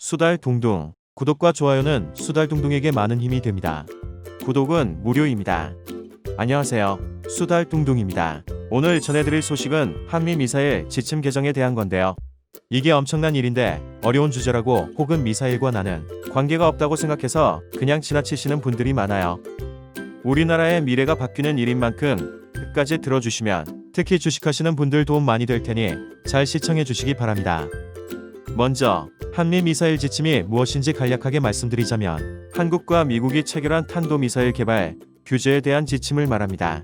수달둥둥. 구독과 좋아요는 수달둥둥에게 많은 힘이 됩니다. 구독은 무료입니다. 안녕하세요. 수달둥둥입니다. 오늘 전해드릴 소식은 한미미사일 지침 개정에 대한 건데요. 이게 엄청난 일인데 어려운 주제라고 혹은 미사일과 나는 관계가 없다고 생각해서 그냥 지나치시는 분들이 많아요. 우리나라의 미래가 바뀌는 일인 만큼 끝까지 들어주시면 특히 주식하시는 분들 도움 많이 될 테니 잘 시청해 주시기 바랍니다. 먼저 한미미사일 지침이 무엇인지 간략하게 말씀드리자면 한국과 미국이 체결한 탄도미사일 개발 규제에 대한 지침을 말합니다.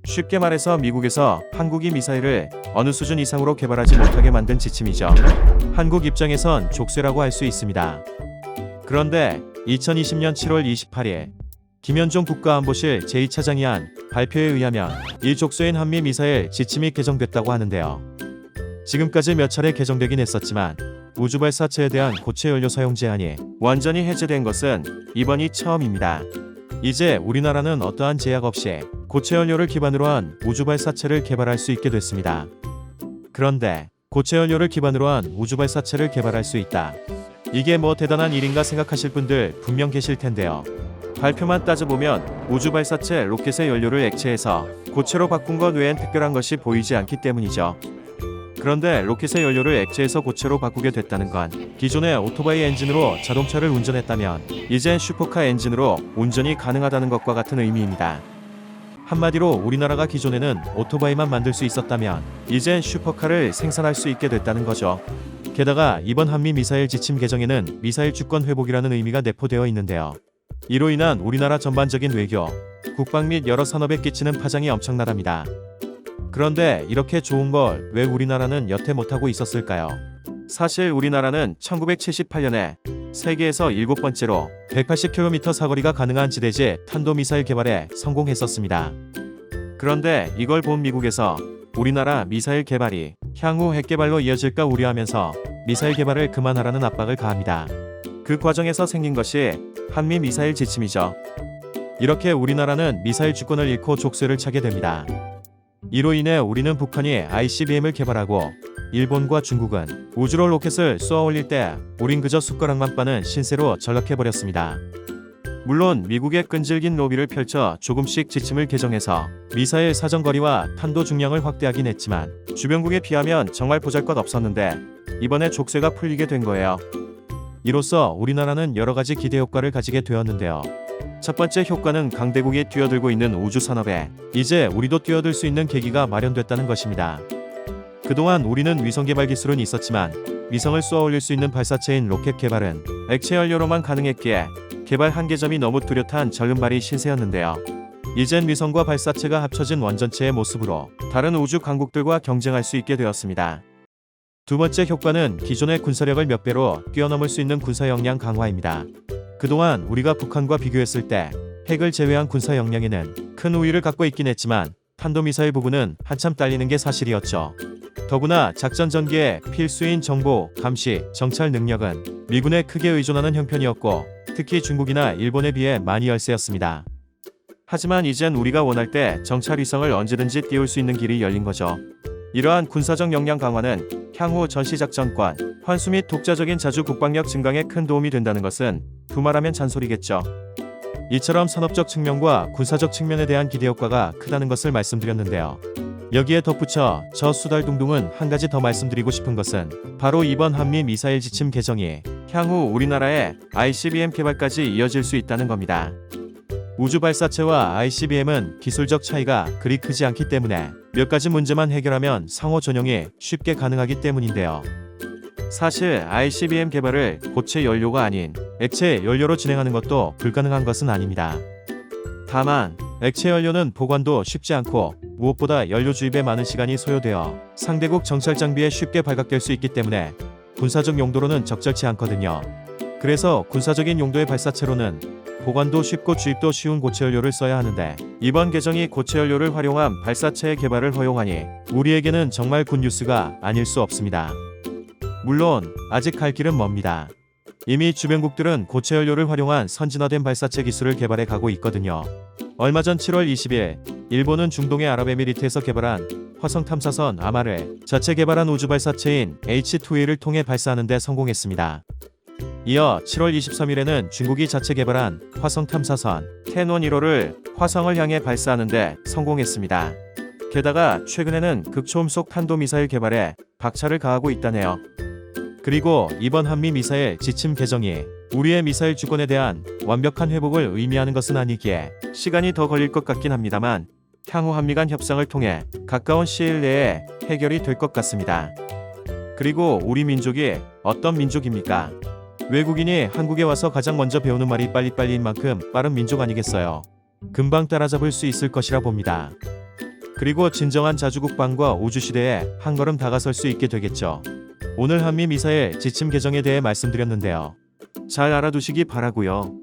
쉽게 말해서 미국에서 한국이 미사일을 어느 수준 이상으로 개발하지 못하게 만든 지침이죠. 한국 입장에선 족쇄라고 할 수 있습니다. 그런데 2020년 7월 28일 김현종 국가안보실 제2차장이 한 발표에 의하면 이 족쇄인 한미미사일 지침이 개정됐다고 하는데요. 지금까지 몇 차례 개정되긴 했었지만 우주발사체에 대한 고체 연료 사용 제한이 완전히 해제된 것은 이번이 처음입니다. 이제 우리나라는 어떠한 제약 없이 고체 연료를 기반으로 한 우주발사체를 개발할 수 있게 됐습니다. 그런데 고체 연료를 기반으로 한 우주발사체를 개발할 수 있다. 이게 뭐 대단한 일인가 생각하실 분들 분명 계실 텐데요. 발표만 따져보면 우주발사체 로켓의 연료를 액체에서 고체로 바꾼 것 외엔 특별한 것이 보이지 않기 때문이죠. 그런데 로켓의 연료를 액체에서 고체로 바꾸게 됐다는 건 기존의 오토바이 엔진으로 자동차를 운전했다면 이젠 슈퍼카 엔진으로 운전이 가능하다는 것과 같은 의미입니다. 한마디로 우리나라가 기존에는 오토바이만 만들 수 있었다면 이젠 슈퍼카를 생산할 수 있게 됐다는 거죠. 게다가 이번 한미미사일 지침 개정에는 미사일 주권 회복이라는 의미가 내포되어 있는데요. 이로 인한 우리나라 전반적인 외교, 국방 및 여러 산업에 끼치는 파장이 엄청나답니다. 그런데 이렇게 좋은 걸 왜 우리나라는 여태 못하고 있었을까요? 사실 우리나라는 1978년에 세계에서 7번째로 180km 사거리가 가능한 지대지 탄도미사일 개발에 성공했었습니다. 그런데 이걸 본 미국에서 우리나라 미사일 개발이 향후 핵개발로 이어질까 우려하면서 미사일 개발을 그만하라는 압박을 가합니다. 그 과정에서 생긴 것이 한미미사일 지침이죠. 이렇게 우리나라는 미사일 주권을 잃고 족쇄를 차게 됩니다. 이로 인해 우리는 북한이 ICBM을 개발하고 일본과 중국은 우주로 로켓을 쏘아 올릴 때 우린 그저 숟가락만 빠는 신세로 전락해버렸습니다. 물론 미국의 끈질긴 로비를 펼쳐 조금씩 지침을 개정해서 미사일 사정거리와 탄도 중량을 확대하긴 했지만 주변국에 비하면 정말 보잘것없었는데 이번에 족쇄가 풀리게 된 거예요. 이로써 우리나라는 여러가지 기대 효과를 가지게 되었는데요. 첫 번째 효과는 강대국이 뛰어들고 있는 우주 산업에 이제 우리도 뛰어들 수 있는 계기가 마련됐다는 것입니다. 그동안 우리는 위성 개발 기술은 있었지만 위성을 쏘아 올릴 수 있는 발사체인 로켓 개발은 액체 연료로만 가능했기에 개발 한계점이 너무 뚜렷한 절름발이 신세였는데요. 이젠 위성과 발사체가 합쳐진 원전체의 모습으로 다른 우주 강국들과 경쟁할 수 있게 되었습니다. 두 번째 효과는 기존의 군사력을 몇 배로 뛰어넘을 수 있는 군사 역량 강화입니다. 그동안 우리가 북한과 비교했을 때 핵을 제외한 군사 역량에는 큰 우위를 갖고 있긴 했지만 탄도미사일 부분은 한참 딸리는 게 사실이었죠. 더구나 작전 전개에 필수인 정보, 감시, 정찰 능력은 미군에 크게 의존하는 형편이었고 특히 중국이나 일본에 비해 많이 열세였습니다. 하지만 이젠 우리가 원할 때 정찰 위성을 언제든지 띄울 수 있는 길이 열린 거죠. 이러한 군사적 역량 강화는 향후 전시작전권, 환수 및 독자적인 자주 국방력 증강에 큰 도움이 된다는 것은 두말하면 잔소리겠죠. 이처럼 산업적 측면과 군사적 측면에 대한 기대 효과가 크다는 것을 말씀드렸는데요. 여기에 덧붙여 저 수달둥둥은 한 가지 더 말씀드리고 싶은 것은 바로 이번 한미 미사일 지침 개정이 향후 우리나라의 ICBM 개발까지 이어질 수 있다는 겁니다. 우주 발사체와 ICBM은 기술적 차이가 그리 크지 않기 때문에 몇 가지 문제만 해결하면 상호 전용이 쉽게 가능하기 때문인데요. 사실 ICBM 개발을 고체 연료가 아닌 액체 연료로 진행하는 것도 불가능한 것은 아닙니다. 다만 액체 연료는 보관도 쉽지 않고 무엇보다 연료 주입에 많은 시간이 소요되어 상대국 정찰 장비에 쉽게 발각될 수 있기 때문에 군사적 용도로는 적절치 않거든요. 그래서 군사적인 용도의 발사체로는 보관도 쉽고 주입도 쉬운 고체 연료를 써야 하는데 이번 개정이 고체 연료를 활용한 발사체의 개발을 허용하니 우리에게는 정말 굿뉴스가 아닐 수 없습니다. 물론 아직 갈 길은 멉니다. 이미 주변국들은 고체 연료를 활용한 선진화된 발사체 기술을 개발해 가고 있거든요. 얼마 전 7월 20일 일본은 중동의 아랍에미리트에서 개발한 화성 탐사선 아마를 자체 개발한 우주 발사체인 H2A를 통해 발사하는 데 성공했습니다. 이어 7월 23일에는 중국이 자체 개발한 화성 탐사선 텐원 1호를 화성을 향해 발사하는 데 성공했습니다. 게다가 최근에는 극초음속 탄도미사일 개발에 박차를 가하고 있다네요. 그리고 이번 한미 미사일 지침 개정이 우리의 미사일 주권에 대한 완벽한 회복을 의미하는 것은 아니기에 시간이 더 걸릴 것 같긴 합니다만 향후 한미 간 협상을 통해 가까운 시일 내에 해결이 될 것 같습니다. 그리고 우리 민족이 어떤 민족입니까? 외국인이 한국에 와서 가장 먼저 배우는 말이 빨리빨리인 만큼 빠른 민족 아니겠어요? 금방 따라잡을 수 있을 것이라 봅니다. 그리고 진정한 자주국방과 우주시대에 한 걸음 다가설 수 있게 되겠죠. 오늘 한미 미사일 지침 개정에 대해 말씀드렸는데요. 잘 알아두시기 바라고요.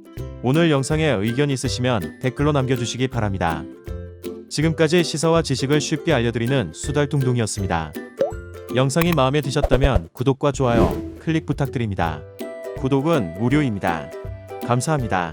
오늘 영상에 의견 있으시면 댓글로 남겨주시기 바랍니다. 지금까지 시사와 지식을 쉽게 알려드리는 수달뚱둥이었습니다. 영상이 마음에 드셨다면 구독과 좋아요 클릭 부탁드립니다. 구독은 무료입니다. 감사합니다.